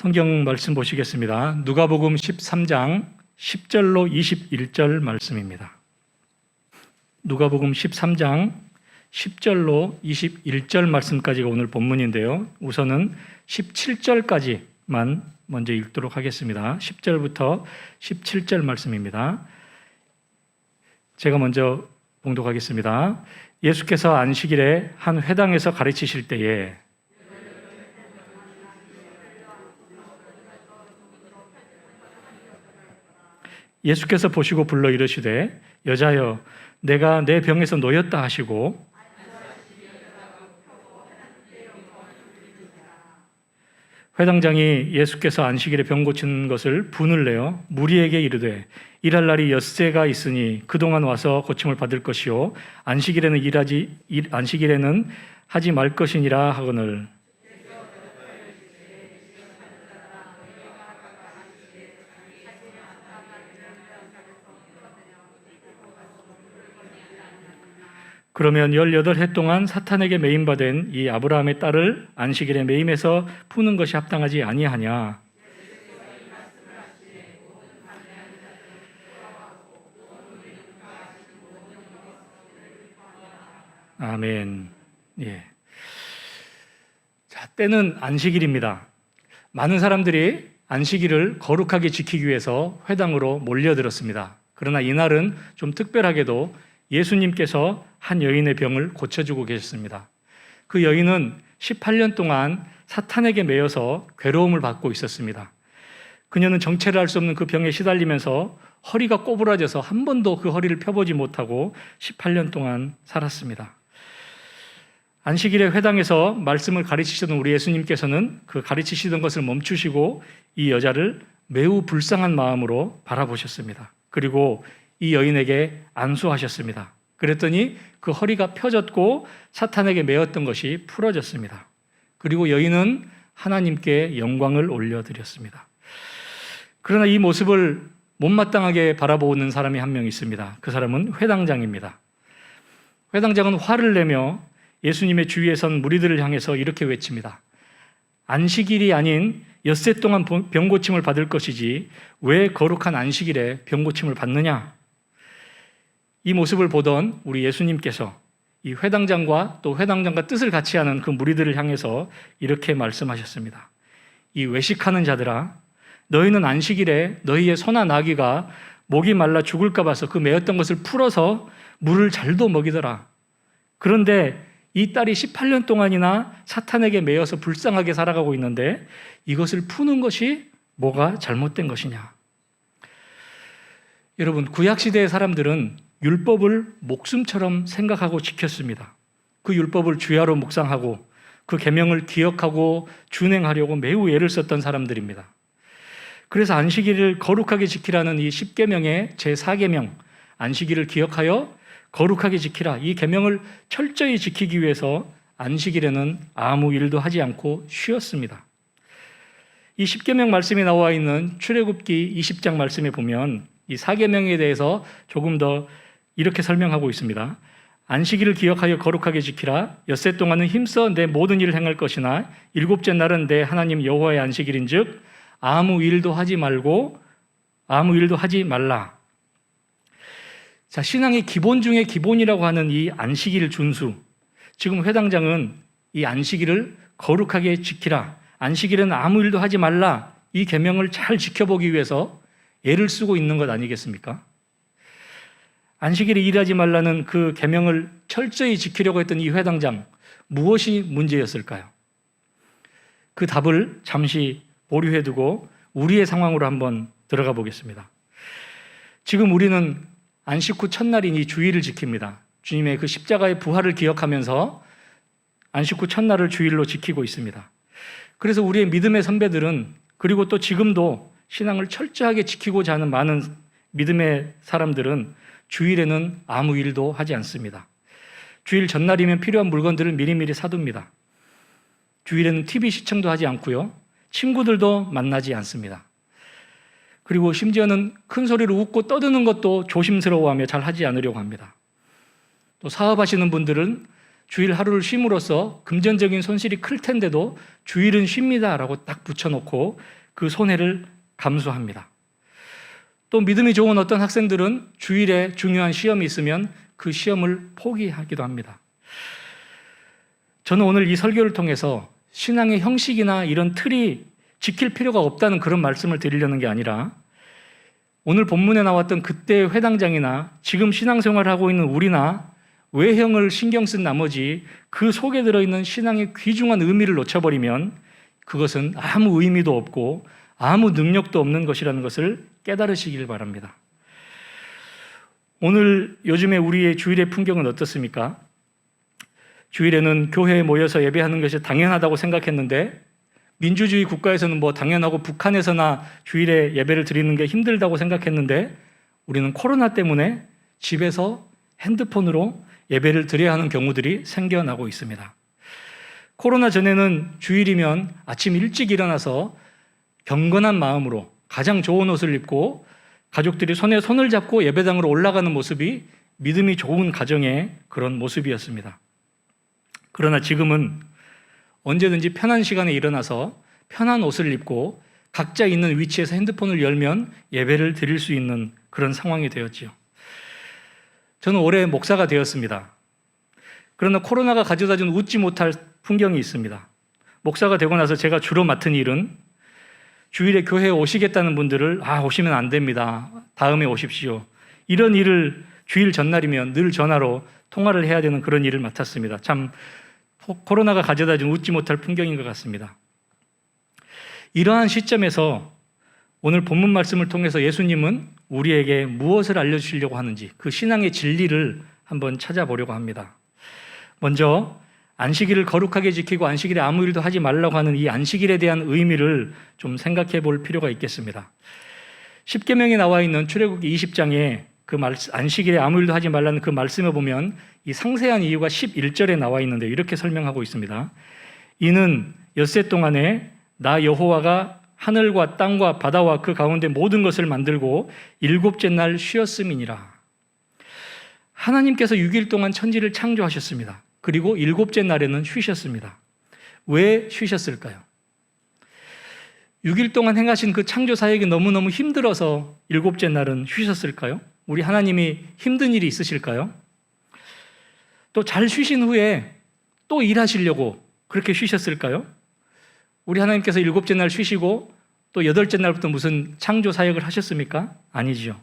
성경 말씀 보시겠습니다. 누가복음 13장 10절로 21절 말씀입니다. 누가복음 13장 10절로 21절 말씀까지가 오늘 본문인데요. 우선은 17절까지만 먼저 읽도록 하겠습니다. 10절부터 17절 말씀입니다. 제가 먼저 봉독하겠습니다. 예수께서 안식일에 한 회당에서 가르치실 때에 예수께서 보시고 불러 이르시되 여자여 내가 내 병에서 놓였다 하시고 회당장이 예수께서 안식일에 병 고치는 것을 분을 내어 무리에게 이르되 일할 날이 엿새가 있으니 그동안 와서 고침을 받을 것이요 안식일에는 하지 말 것이니라 하거늘 그러면 18해 동안 사탄에게 매임받은 이 아브라함의 딸을 안식일에 매임해서 푸는 것이 합당하지 아니하냐. 아멘. 예. 자, 때는 안식일입니다. 많은 사람들이 안식일을 거룩하게 지키기 위해서 회당으로 몰려들었습니다. 그러나 이날은 좀 특별하게도 예수님께서 한 여인의 병을 고쳐주고 계셨습니다. 그 여인은 18년 동안 사탄에게 매여서 괴로움을 받고 있었습니다. 그녀는 정체를 알 수 없는 그 병에 시달리면서 허리가 꼬부라져서 한 번도 그 허리를 펴보지 못하고 18년 동안 살았습니다. 안식일에 회당에서 말씀을 가르치시던 우리 예수님께서는 그 가르치시던 것을 멈추시고 이 여자를 매우 불쌍한 마음으로 바라보셨습니다. 그리고 이 여인에게 안수하셨습니다. 그랬더니 그 허리가 펴졌고 사탄에게 매였던 것이 풀어졌습니다. 그리고 여인은 하나님께 영광을 올려드렸습니다. 그러나 이 모습을 못마땅하게 바라보는 사람이 한 명 있습니다. 그 사람은 회당장입니다. 회당장은 화를 내며 예수님의 주위에 선 무리들을 향해서 이렇게 외칩니다. 안식일이 아닌 엿새 동안 병고침을 받을 것이지 왜 거룩한 안식일에 병고침을 받느냐? 이 모습을 보던 우리 예수님께서 이 회당장과 또 회당장과 뜻을 같이 하는 그 무리들을 향해서 이렇게 말씀하셨습니다. 이 외식하는 자들아, 너희는 안식일에 너희의 소나 나귀가 목이 말라 죽을까 봐서 그 매였던 것을 풀어서 물을 잘도 먹이더라. 그런데 이 딸이 18년 동안이나 사탄에게 매여서 불쌍하게 살아가고 있는데 이것을 푸는 것이 뭐가 잘못된 것이냐? 여러분, 구약시대의 사람들은 율법을 목숨처럼 생각하고 지켰습니다. 그 율법을 주야로 묵상하고 그 계명을 기억하고 준행하려고 매우 애를 썼던 사람들입니다. 그래서 안식일을 거룩하게 지키라는 이 10계명의 제4계명, 안식일을 기억하여 거룩하게 지키라, 이 계명을 철저히 지키기 위해서 안식일에는 아무 일도 하지 않고 쉬었습니다. 이 10계명 말씀이 나와 있는 출애굽기 20장 말씀에 보면 이 4계명에 대해서 조금 더 이렇게 설명하고 있습니다. 안식일을 기억하여 거룩하게 지키라. 엿새 동안은 힘써 내 모든 일을 행할 것이나 일곱째 날은 내 하나님 여호와의 안식일인즉 아무 일도 하지 말라. 자, 신앙의 기본 중에 기본이라고 하는 이 안식일 준수. 지금 회당장은 이 안식일을 거룩하게 지키라. 안식일에는 아무 일도 하지 말라. 이 계명을 잘 지켜보기 위해서 애를 쓰고 있는 것 아니겠습니까? 안식일에 일하지 말라는 그 계명을 철저히 지키려고 했던 이 회당장, 무엇이 문제였을까요? 그 답을 잠시 보류해두고 우리의 상황으로 한번 들어가 보겠습니다. 지금 우리는 안식 후 첫날인 이 주일을 지킵니다. 주님의 그 십자가의 부활을 기억하면서 안식 후 첫날을 주일로 지키고 있습니다. 그래서 우리의 믿음의 선배들은, 그리고 또 지금도 신앙을 철저하게 지키고자 하는 많은 믿음의 사람들은 주일에는 아무 일도 하지 않습니다. 주일 전날이면 필요한 물건들을 미리미리 사둡니다. 주일에는 TV 시청도 하지 않고요. 친구들도 만나지 않습니다. 그리고 심지어는 큰 소리로 웃고 떠드는 것도 조심스러워하며 잘 하지 않으려고 합니다. 또 사업하시는 분들은 주일 하루를 쉼으로써 금전적인 손실이 클 텐데도 주일은 쉽니다라고 딱 붙여놓고 그 손해를 감수합니다. 또 믿음이 좋은 어떤 학생들은 주일에 중요한 시험이 있으면 그 시험을 포기하기도 합니다. 저는 오늘 이 설교를 통해서 신앙의 형식이나 이런 틀이 지킬 필요가 없다는 그런 말씀을 드리려는 게 아니라 오늘 본문에 나왔던 그때의 회당장이나 지금 신앙생활을 하고 있는 우리나 외형을 신경 쓴 나머지 그 속에 들어있는 신앙의 귀중한 의미를 놓쳐버리면 그것은 아무 의미도 없고 아무 능력도 없는 것이라는 것을 깨달으시길 바랍니다. 오늘 요즘에 우리의 주일의 풍경은 어떻습니까? 주일에는 교회에 모여서 예배하는 것이 당연하다고 생각했는데 민주주의 국가에서는 뭐 당연하고 북한에서나 주일에 예배를 드리는 게 힘들다고 생각했는데 우리는 코로나 때문에 집에서 핸드폰으로 예배를 드려야 하는 경우들이 생겨나고 있습니다. 코로나 전에는 주일이면 아침 일찍 일어나서 경건한 마음으로 가장 좋은 옷을 입고 가족들이 손에 손을 잡고 예배당으로 올라가는 모습이 믿음이 좋은 가정의 그런 모습이었습니다. 그러나 지금은 언제든지 편한 시간에 일어나서 편한 옷을 입고 각자 있는 위치에서 핸드폰을 열면 예배를 드릴 수 있는 그런 상황이 되었지요. 저는 올해 목사가 되었습니다. 그러나 코로나가 가져다준 웃지 못할 풍경이 있습니다. 목사가 되고 나서 제가 주로 맡은 일은 주일에 교회에 오시겠다는 분들을 오시면 안 됩니다. 다음에 오십시오. 이런 일을 주일 전날이면 늘 전화로 통화를 해야 되는 그런 일을 맡았습니다. 참 코로나가 가져다준 웃지 못할 풍경인 것 같습니다. 이러한 시점에서 오늘 본문 말씀을 통해서 예수님은 우리에게 무엇을 알려주시려고 하는지 그 신앙의 진리를 한번 찾아보려고 합니다. 먼저 안식일을 거룩하게 지키고 안식일에 아무 일도 하지 말라고 하는 이 안식일에 대한 의미를 좀 생각해 볼 필요가 있겠습니다. 십계명에 나와 있는 출애굽기 20장에 그 안식일에 아무 일도 하지 말라는 그 말씀에 보면 이 상세한 이유가 11절에 나와 있는데 이렇게 설명하고 있습니다. 이는 엿새 동안에 나 여호와가 하늘과 땅과 바다와 그 가운데 모든 것을 만들고 일곱째 날 쉬었음이니라. 하나님께서 6일 동안 천지를 창조하셨습니다. 그리고 일곱째 날에는 쉬셨습니다. 왜 쉬셨을까요? 6일 동안 행하신 그 창조 사역이 너무너무 힘들어서 일곱째 날은 쉬셨을까요? 우리 하나님이 힘든 일이 있으실까요? 또 잘 쉬신 후에 또 일하시려고 그렇게 쉬셨을까요? 우리 하나님께서 일곱째 날 쉬시고 또 여덟째 날부터 무슨 창조 사역을 하셨습니까? 아니죠.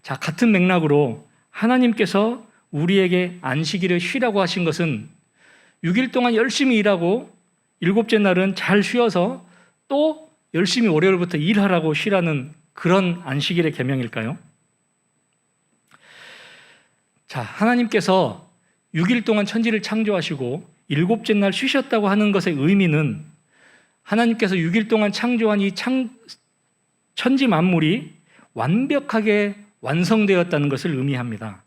자, 같은 맥락으로 하나님께서 우리에게 안식일을 쉬라고 하신 것은 6일 동안 열심히 일하고 일곱째 날은 잘 쉬어서 또 열심히 월요일부터 일하라고 쉬라는 그런 안식일의 계명일까요? 자, 하나님께서 6일 동안 천지를 창조하시고 일곱째 날 쉬셨다고 하는 것의 의미는 하나님께서 6일 동안 창조한 이 천지 만물이 완벽하게 완성되었다는 것을 의미합니다.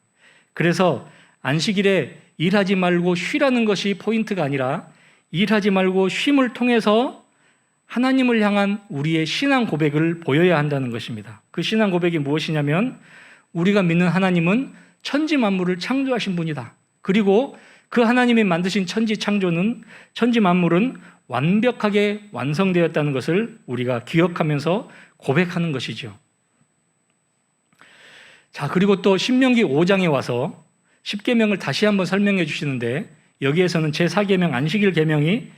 그래서 안식일에 일하지 말고 쉬라는 것이 포인트가 아니라 일하지 말고 쉼을 통해서 하나님을 향한 우리의 신앙 고백을 보여야 한다는 것입니다. 그 신앙 고백이 무엇이냐면 우리가 믿는 하나님은 천지 만물을 창조하신 분이다. 그리고 그 하나님이 만드신 천지 만물은 완벽하게 완성되었다는 것을 우리가 기억하면서 고백하는 것이죠. 자, 그리고 또 신명기 5장에 와서 10계명을 다시 한번 설명해 주시는데 여기에서는 제4계명 안식일 계명이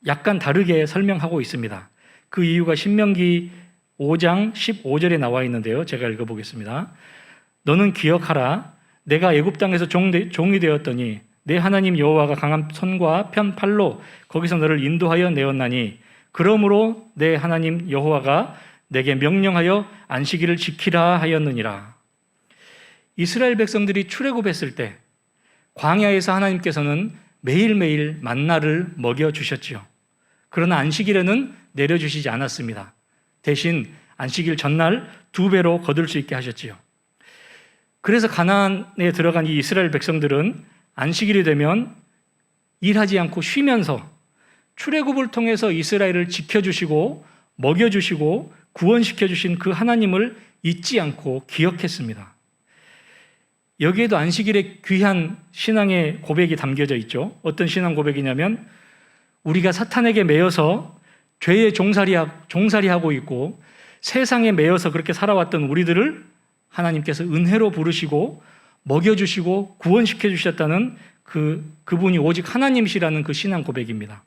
약간 다르게 설명하고 있습니다. 그 이유가 신명기 5장 15절에 나와 있는데요. 제가 읽어보겠습니다. 너는 기억하라. 내가 애굽 땅에서 종이 되었더니 내 하나님 여호와가 강한 손과 편 팔로 거기서 너를 인도하여 내었나니 그러므로 내 하나님 여호와가 내게 명령하여 안식일을 지키라 하였느니라. 이스라엘 백성들이 출애굽했을 때 광야에서 하나님께서는 매일매일 만나를 먹여주셨지요. 그러나 안식일에는 내려주시지 않았습니다. 대신 안식일 전날 2배로 거둘 수 있게 하셨지요. 그래서 가나안에 들어간 이 이스라엘 백성들은 안식일이 되면 일하지 않고 쉬면서 출애굽을 통해서 이스라엘을 지켜주시고 먹여주시고 구원시켜주신 그 하나님을 잊지 않고 기억했습니다. 여기에도 안식일의 귀한 신앙의 고백이 담겨져 있죠. 어떤 신앙 고백이냐면 우리가 사탄에게 매여서 죄에 종살이하고 있고 세상에 매여서 그렇게 살아왔던 우리들을 하나님께서 은혜로 부르시고 먹여주시고 구원시켜 주셨다는 그분이 오직 하나님이시라는 그 신앙 고백입니다.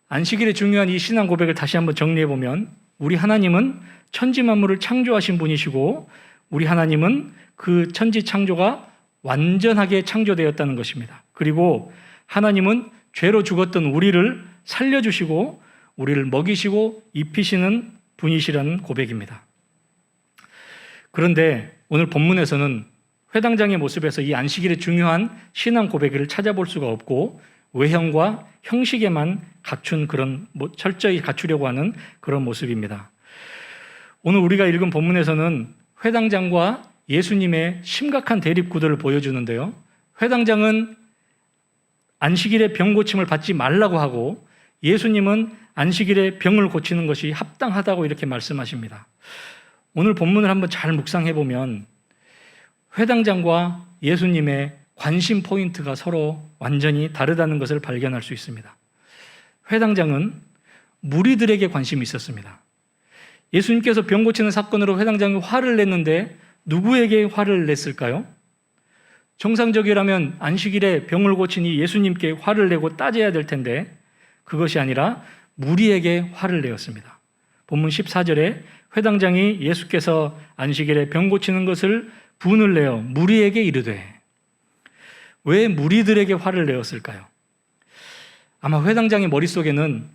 안식일의 중요한 이 신앙 고백을 다시 한번 정리해 보면 우리 하나님은 천지 만물을 창조하신 분이시고 우리 하나님은 그 천지 창조가 완전하게 창조되었다는 것입니다. 그리고 하나님은 죄로 죽었던 우리를 살려주시고 우리를 먹이시고 입히시는 분이시라는 고백입니다. 그런데 오늘 본문에서는 회당장의 모습에서 이 안식일의 중요한 신앙 고백을 찾아볼 수가 없고 외형과 형식에만 철저히 갖추려고 하는 그런 모습입니다. 오늘 우리가 읽은 본문에서는 회당장과 예수님의 심각한 대립 구도를 보여주는데요. 회당장은 안식일에 병 고침을 받지 말라고 하고 예수님은 안식일에 병을 고치는 것이 합당하다고 이렇게 말씀하십니다. 오늘 본문을 한번 잘 묵상해 보면 회당장과 예수님의 관심 포인트가 서로 완전히 다르다는 것을 발견할 수 있습니다. 회당장은 무리들에게 관심이 있었습니다. 예수님께서 병 고치는 사건으로 회당장이 화를 냈는데 누구에게 화를 냈을까요? 정상적이라면 안식일에 병을 고치니 예수님께 화를 내고 따져야 될 텐데 그것이 아니라 무리에게 화를 내었습니다. 본문 14절에 회당장이 예수께서 안식일에 병 고치는 것을 분을 내어 무리에게 이르되, 왜 무리들에게 화를 내었을까요? 아마 회당장의 머릿속에는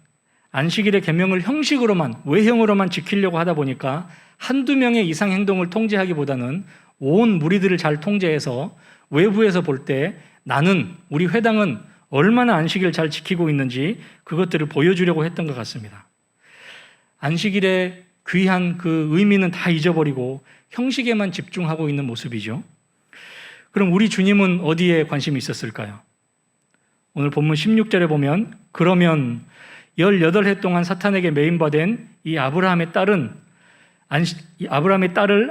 안식일의 계명을 형식으로만, 외형으로만 지키려고 하다 보니까 한두 명의 이상 행동을 통제하기보다는 온 무리들을 잘 통제해서 외부에서 볼 때 나는, 우리 회당은 얼마나 안식일을 잘 지키고 있는지 그것들을 보여주려고 했던 것 같습니다. 안식일의 귀한 그 의미는 다 잊어버리고 형식에만 집중하고 있는 모습이죠. 그럼 우리 주님은 어디에 관심이 있었을까요? 오늘 본문 16절에 보면 그러면 18해 동안 사탄에게 매임받은 이 아브라함의 딸을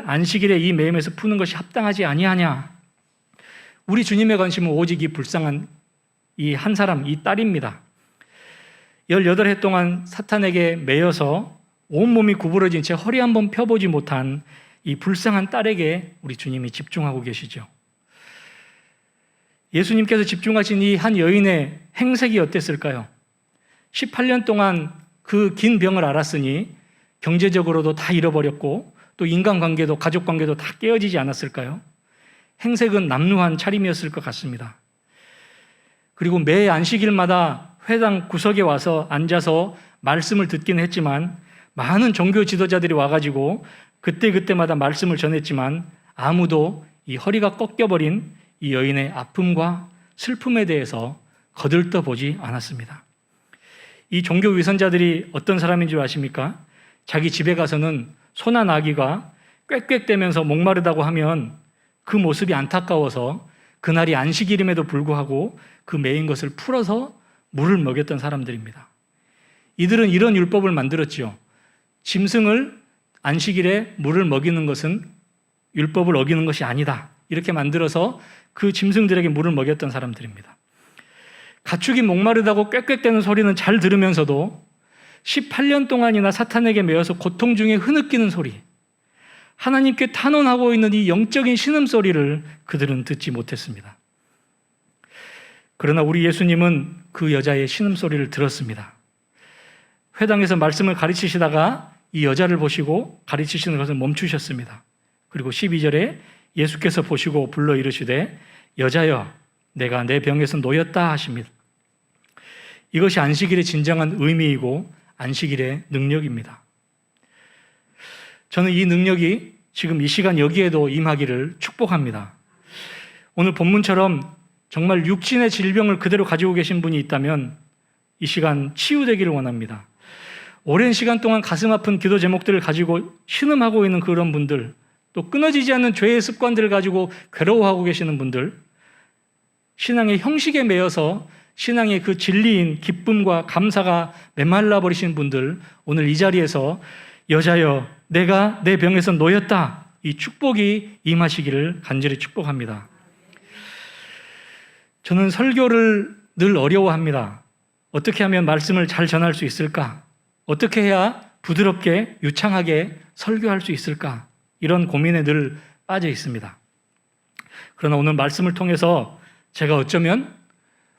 안식일에 이 매임에서 푸는 것이 합당하지 아니하냐. 우리 주님의 관심은 오직 이 불쌍한 이 한 사람, 이 딸입니다. 18해 동안 사탄에게 매여서 온몸이 구부러진 채 허리 한번 펴보지 못한 이 불쌍한 딸에게 우리 주님이 집중하고 계시죠. 예수님께서 집중하신 이 한 여인의 행색이 어땠을까요? 18년 동안 그 긴 병을 앓았으니 경제적으로도 다 잃어버렸고 또 인간관계도 가족관계도 다 깨어지지 않았을까요? 행색은 남루한 차림이었을 것 같습니다. 그리고 매 안식일마다 회당 구석에 와서 앉아서 말씀을 듣기는 했지만 많은 종교 지도자들이 와가지고 그때그때마다 말씀을 전했지만 아무도 이 허리가 꺾여버린 이 여인의 아픔과 슬픔에 대해서 거들떠보지 않았습니다. 이 종교 위선자들이 어떤 사람인 줄 아십니까? 자기 집에 가서는 소나 나귀가 꽥꽥대면서 목마르다고 하면 그 모습이 안타까워서 그날이 안식일임에도 불구하고 그 매인 것을 풀어서 물을 먹였던 사람들입니다. 이들은 이런 율법을 만들었죠. 짐승을 안식일에 물을 먹이는 것은 율법을 어기는 것이 아니다. 이렇게 만들어서 그 짐승들에게 물을 먹였던 사람들입니다. 가축이 목마르다고 꽥꽥대는 소리는 잘 들으면서도 18년 동안이나 사탄에게 매여서 고통 중에 흐느끼는 소리, 하나님께 탄원하고 있는 이 영적인 신음소리를 그들은 듣지 못했습니다. 그러나 우리 예수님은 그 여자의 신음소리를 들었습니다. 회당에서 말씀을 가르치시다가 이 여자를 보시고 가르치시는 것을 멈추셨습니다. 그리고 12절에 예수께서 보시고 불러 이르시되 여자여 내가 내 병에서 놓였다 하십니다. 이것이 안식일의 진정한 의미이고 안식일의 능력입니다. 저는 이 능력이 지금 이 시간 여기에도 임하기를 축복합니다. 오늘 본문처럼 정말 육신의 질병을 그대로 가지고 계신 분이 있다면 이 시간 치유되기를 원합니다. 오랜 시간 동안 가슴 아픈 기도 제목들을 가지고 신음하고 있는 그런 분들, 또 끊어지지 않는 죄의 습관들을 가지고 괴로워하고 계시는 분들, 신앙의 형식에 매여서 신앙의 그 진리인 기쁨과 감사가 메말라 버리신 분들, 오늘 이 자리에서 여자여 내가 내 병에서 놓였다 이 축복이 임하시기를 간절히 축복합니다. 저는 설교를 늘 어려워합니다. 어떻게 하면 말씀을 잘 전할 수 있을까? 어떻게 해야 부드럽게 유창하게 설교할 수 있을까? 이런 고민에 늘 빠져 있습니다. 그러나 오늘 말씀을 통해서 제가 어쩌면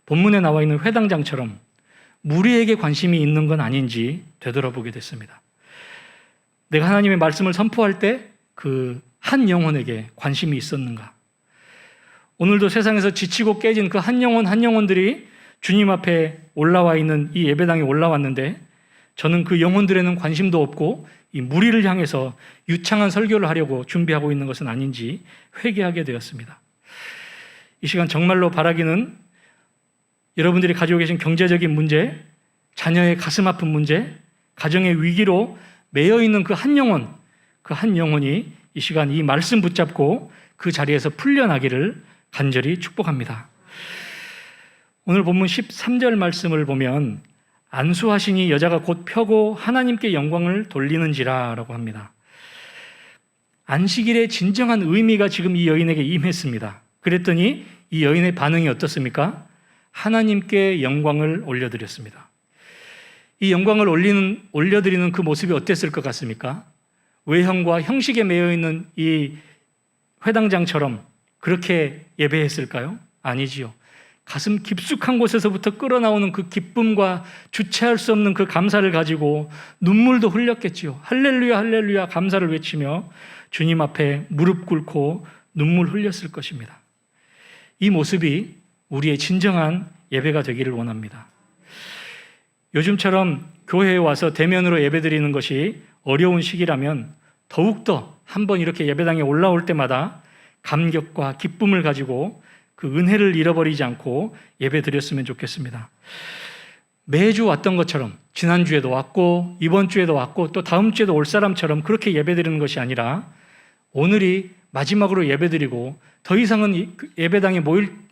본문에 나와 있는 회당장처럼 무리에게 관심이 있는 건 아닌지 되돌아보게 됐습니다. 내가 하나님의 말씀을 선포할 때 그 한 영혼에게 관심이 있었는가? 오늘도 세상에서 지치고 깨진 그 한 영혼들이 주님 앞에 올라와 있는 이 예배당에 올라왔는데 저는 그 영혼들에는 관심도 없고 이 무리를 향해서 유창한 설교를 하려고 준비하고 있는 것은 아닌지 회개하게 되었습니다. 이 시간 정말로 바라기는 여러분들이 가지고 계신 경제적인 문제, 자녀의 가슴 아픈 문제, 가정의 위기로 매여 있는 그 한 영혼이 이 시간 이 말씀 붙잡고 그 자리에서 풀려나기를 간절히 축복합니다. 오늘 본문 13절 말씀을 보면 안수하시니 여자가 곧 펴고 하나님께 영광을 돌리는지라 라고 합니다. 안식일의 진정한 의미가 지금 이 여인에게 임했습니다. 그랬더니 이 여인의 반응이 어떻습니까? 하나님께 영광을 올려드렸습니다. 이 영광을 올려드리는 그 모습이 어땠을 것 같습니까? 외형과 형식에 매여 있는 이 회당장처럼 그렇게 예배했을까요? 아니지요. 가슴 깊숙한 곳에서부터 끌어나오는 그 기쁨과 주체할 수 없는 그 감사를 가지고 눈물도 흘렸겠지요. 할렐루야 할렐루야 감사를 외치며 주님 앞에 무릎 꿇고 눈물 흘렸을 것입니다. 이 모습이 우리의 진정한 예배가 되기를 원합니다. 요즘처럼 교회에 와서 대면으로 예배드리는 것이 어려운 시기라면 더욱더 한번 이렇게 예배당에 올라올 때마다 감격과 기쁨을 가지고 그 은혜를 잃어버리지 않고 예배드렸으면 좋겠습니다. 매주 왔던 것처럼 지난주에도 왔고 이번 주에도 왔고 또 다음 주에도 올 사람처럼 그렇게 예배드리는 것이 아니라 오늘이 마지막으로 예배드리고 더 이상은 예배당에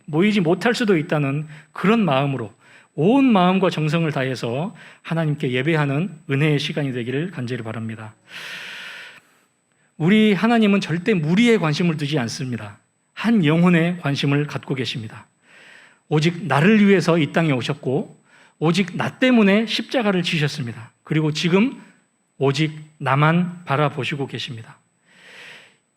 모이지 못할 수도 있다는 그런 마음으로 온 마음과 정성을 다해서 하나님께 예배하는 은혜의 시간이 되기를 간절히 바랍니다. 우리 하나님은 절대 무리에 관심을 두지 않습니다. 한 영혼에 관심을 갖고 계십니다. 오직 나를 위해서 이 땅에 오셨고 오직 나 때문에 십자가를 지셨습니다. 그리고 지금 오직 나만 바라보시고 계십니다.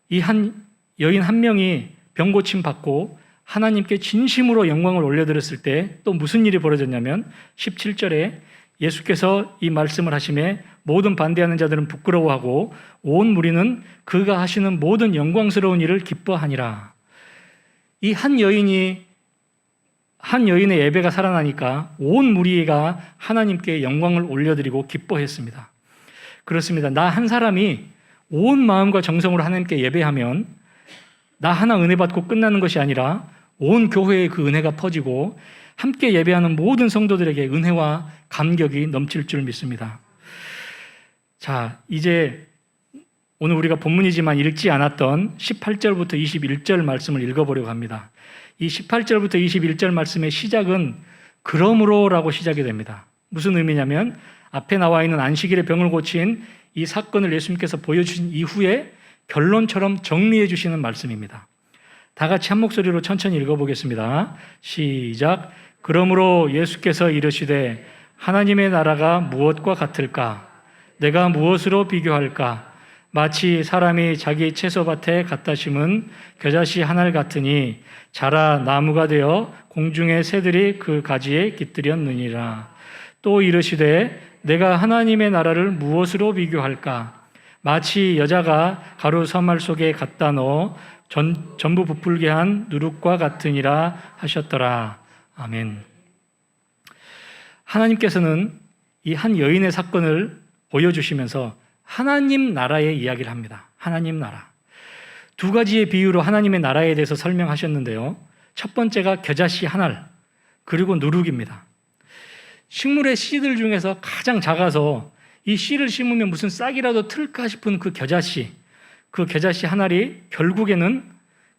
이 한 여인 한 명이 병고침 받고 하나님께 진심으로 영광을 올려드렸을 때 또 무슨 일이 벌어졌냐면 17절에 예수께서 이 말씀을 하심에 모든 반대하는 자들은 부끄러워하고 온 무리는 그가 하시는 모든 영광스러운 일을 기뻐하니라. 이 한 여인의 예배가 살아나니까 온 무리가 하나님께 영광을 올려드리고 기뻐했습니다. 그렇습니다. 나 한 사람이 온 마음과 정성으로 하나님께 예배하면 나 하나 은혜 받고 끝나는 것이 아니라 온 교회에 그 은혜가 퍼지고 함께 예배하는 모든 성도들에게 은혜와 감격이 넘칠 줄 믿습니다. 자, 이제 오늘 우리가 본문이지만 읽지 않았던 18절부터 21절 말씀을 읽어보려고 합니다. 이 18절부터 21절 말씀의 시작은 그러므로라고 시작이 됩니다. 무슨 의미냐면 앞에 나와 있는 안식일의 병을 고친 이 사건을 예수님께서 보여주신 이후에 결론처럼 정리해 주시는 말씀입니다. 다 같이 한 목소리로 천천히 읽어보겠습니다. 시작. 그러므로 예수께서 이르시되 하나님의 나라가 무엇과 같을까? 내가 무엇으로 비교할까? 마치 사람이 자기 채소밭에 갖다 심은 겨자씨 한 알 같으니 자라 나무가 되어 공중의 새들이 그 가지에 깃들였느니라. 또 이르시되 내가 하나님의 나라를 무엇으로 비교할까? 마치 여자가 가루 서말 속에 갖다 넣어 전부 부풀게 한 누룩과 같으니라 하셨더라. 아멘. 하나님께서는 이 한 여인의 사건을 보여주시면서 하나님 나라의 이야기를 합니다. 하나님 나라. 두 가지의 비유로 하나님의 나라에 대해서 설명하셨는데요. 첫 번째가 겨자씨 한 알, 그리고 누룩입니다. 식물의 씨들 중에서 가장 작아서 이 씨를 심으면 무슨 싹이라도 틀까 싶은 그 겨자씨 한 알이 결국에는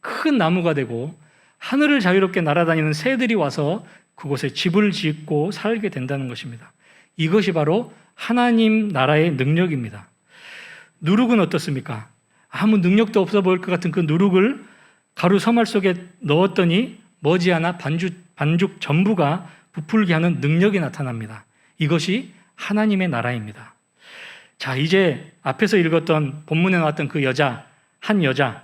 큰 나무가 되고 하늘을 자유롭게 날아다니는 새들이 와서 그곳에 집을 짓고 살게 된다는 것입니다. 이것이 바로 하나님 나라의 능력입니다. 누룩은 어떻습니까? 아무 능력도 없어 보일 것 같은 그 누룩을 가루 서말 속에 넣었더니 머지않아 반죽 전부가 부풀게 하는 능력이 나타납니다. 이것이 하나님의 나라입니다. 자, 이제 앞에서 읽었던 본문에 나왔던 그 여자, 한 여자,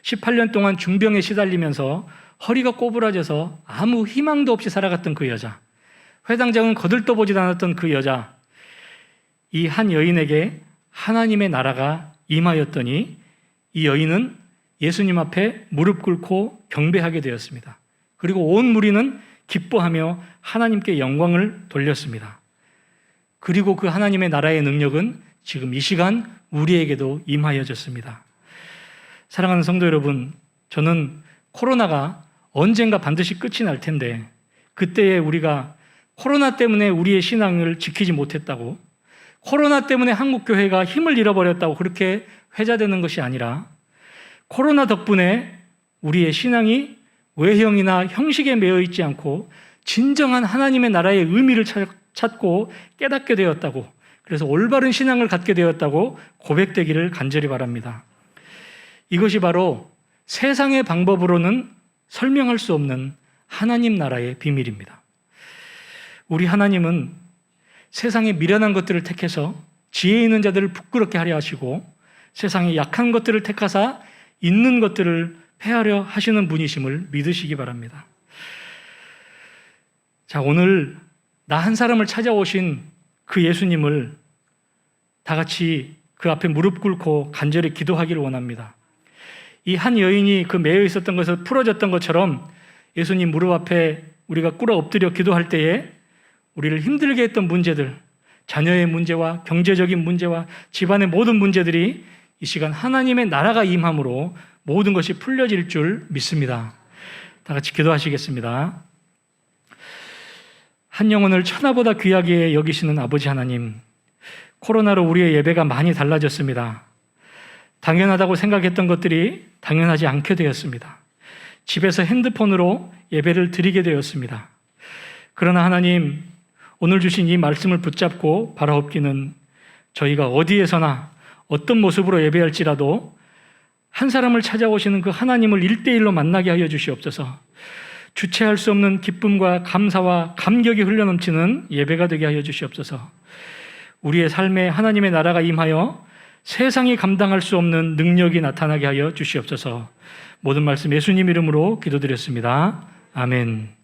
18년 동안 중병에 시달리면서 허리가 꼬부라져서 아무 희망도 없이 살아갔던 그 여자, 회당장은 거들떠보지도 않았던 그 여자, 이 한 여인에게 하나님의 나라가 임하였더니 이 여인은 예수님 앞에 무릎 꿇고 경배하게 되었습니다. 그리고 온 무리는 기뻐하며 하나님께 영광을 돌렸습니다. 그리고 그 하나님의 나라의 능력은 지금 이 시간 우리에게도 임하여졌습니다. 사랑하는 성도 여러분, 저는 코로나가 언젠가 반드시 끝이 날 텐데 그때에 우리가 코로나 때문에 우리의 신앙을 지키지 못했다고, 코로나 때문에 한국교회가 힘을 잃어버렸다고 그렇게 회자되는 것이 아니라 코로나 덕분에 우리의 신앙이 외형이나 형식에 매여 있지 않고 진정한 하나님의 나라의 의미를 찾고 깨닫게 되었다고, 그래서 올바른 신앙을 갖게 되었다고 고백되기를 간절히 바랍니다. 이것이 바로 세상의 방법으로는 설명할 수 없는 하나님 나라의 비밀입니다. 우리 하나님은 세상의 미련한 것들을 택해서 지혜 있는 자들을 부끄럽게 하려 하시고 세상의 약한 것들을 택하사 있는 것들을 폐하려 하시는 분이심을 믿으시기 바랍니다. 자, 오늘 나 한 사람을 찾아오신 그 예수님을 다 같이 그 앞에 무릎 꿇고 간절히 기도하기를 원합니다. 이 한 여인이 그 매여 있었던 것을 풀어졌던 것처럼 예수님 무릎 앞에 우리가 꿇어 엎드려 기도할 때에 우리를 힘들게 했던 문제들, 자녀의 문제와 경제적인 문제와 집안의 모든 문제들이 이 시간 하나님의 나라가 임함으로 모든 것이 풀려질 줄 믿습니다. 다 같이 기도하시겠습니다. 한 영혼을 천하보다 귀하게 여기시는 아버지 하나님, 코로나로 우리의 예배가 많이 달라졌습니다. 당연하다고 생각했던 것들이 당연하지 않게 되었습니다. 집에서 핸드폰으로 예배를 드리게 되었습니다. 그러나 하나님, 오늘 주신 이 말씀을 붙잡고 바라옵기는 저희가 어디에서나 어떤 모습으로 예배할지라도 한 사람을 찾아오시는 그 하나님을 1대1로 만나게 하여 주시옵소서. 주체할 수 없는 기쁨과 감사와 감격이 흘러넘치는 예배가 되게 하여 주시옵소서. 우리의 삶에 하나님의 나라가 임하여 세상이 감당할 수 없는 능력이 나타나게 하여 주시옵소서. 모든 말씀 예수님 이름으로 기도드렸습니다. 아멘.